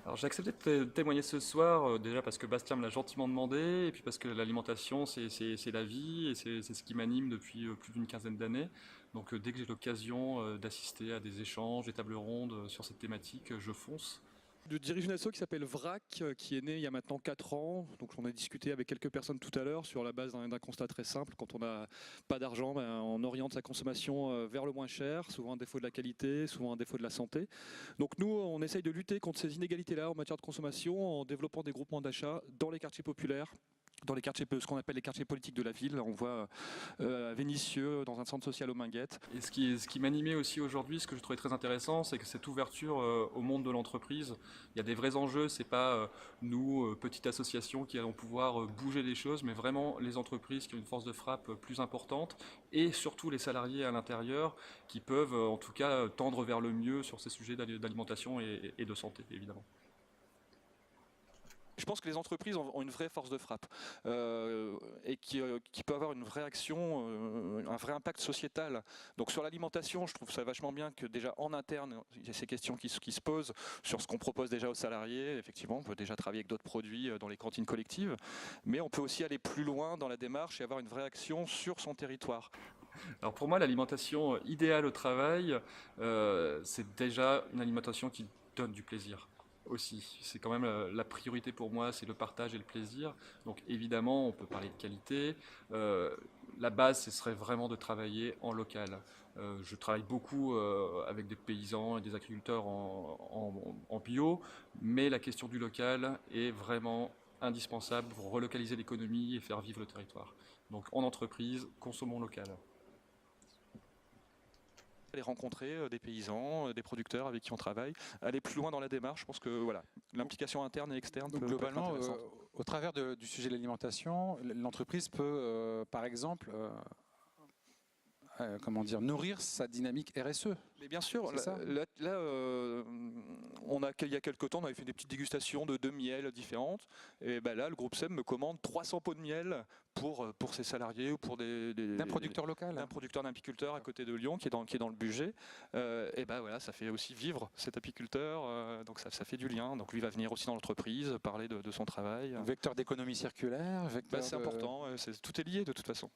Alors j'ai accepté de témoigner ce soir, déjà parce que Bastien me l'a gentiment demandé, et puis parce que l'alimentation c'est la vie, et c'est ce qui m'anime depuis plus d'une quinzaine d'années. Donc dès que j'ai l'occasion d'assister à des échanges, des tables rondes sur cette thématique, je fonce. Je dirige une asso qui s'appelle VRAC, qui est née il y a maintenant 4 ans. Donc on a discuté avec quelques personnes tout à l'heure sur la base d'un constat très simple. Quand on n'a pas d'argent, on oriente sa consommation vers le moins cher, souvent un défaut de la qualité, souvent un défaut de la santé. Donc nous, on essaye de lutter contre ces inégalités-là en matière de consommation en développant des groupements d'achat dans les quartiers populaires, dans les quartiers, ce qu'on appelle les quartiers politiques de la ville. On voit à Vénissieux, dans un centre social aux Minguettes. Et ce qui m'animait aussi aujourd'hui, ce que je trouvais très intéressant, c'est que cette ouverture au monde de l'entreprise, il y a des vrais enjeux, c'est pas nous, petite association, qui allons pouvoir bouger les choses, mais vraiment les entreprises qui ont une force de frappe plus importante, et surtout les salariés à l'intérieur, qui peuvent en tout cas tendre vers le mieux sur ces sujets d'alimentation et de santé, évidemment. Je pense que les entreprises ont une vraie force de frappe et qui peut avoir une vraie action, un vrai impact sociétal. Donc sur l'alimentation, je trouve ça vachement bien que déjà en interne, il y a ces questions qui se posent sur ce qu'on propose déjà aux salariés. Effectivement, on peut déjà travailler avec d'autres produits dans les cantines collectives, mais on peut aussi aller plus loin dans la démarche et avoir une vraie action sur son territoire. Alors pour moi, l'alimentation idéale au travail, c'est déjà une alimentation qui donne du plaisir aussi. C'est quand même la priorité pour moi, c'est le partage et le plaisir. Donc évidemment, on peut parler de qualité. La base, ce serait vraiment de travailler en local. Je travaille beaucoup avec des paysans et des agriculteurs en bio, mais la question du local est vraiment indispensable pour relocaliser l'économie et faire vivre le territoire. Donc en entreprise, consommons local. Aller rencontrer des paysans, des producteurs avec qui on travaille, aller plus loin dans la démarche. Je pense que voilà, l'implication interne et externe Donc peut être globalement, intéressante. au travers du sujet de l'alimentation, l'entreprise peut, par exemple, comment dire, nourrir sa dynamique RSE. Mais bien sûr, C'est ça? il y a quelques temps, on avait fait des petites dégustations de miel différentes. Et ben là, le groupe SEM me commande 300 pots de miel pour ses salariés ou pour D'un producteur local. d'un producteur d'apiculteur à côté de Lyon qui est dans le budget. Et ben voilà, ça fait aussi vivre cet apiculteur, donc ça fait du lien. Donc lui va venir aussi dans l'entreprise, parler de son travail. Vecteur d'économie circulaire, Ben, c'est important, tout est lié de toute façon.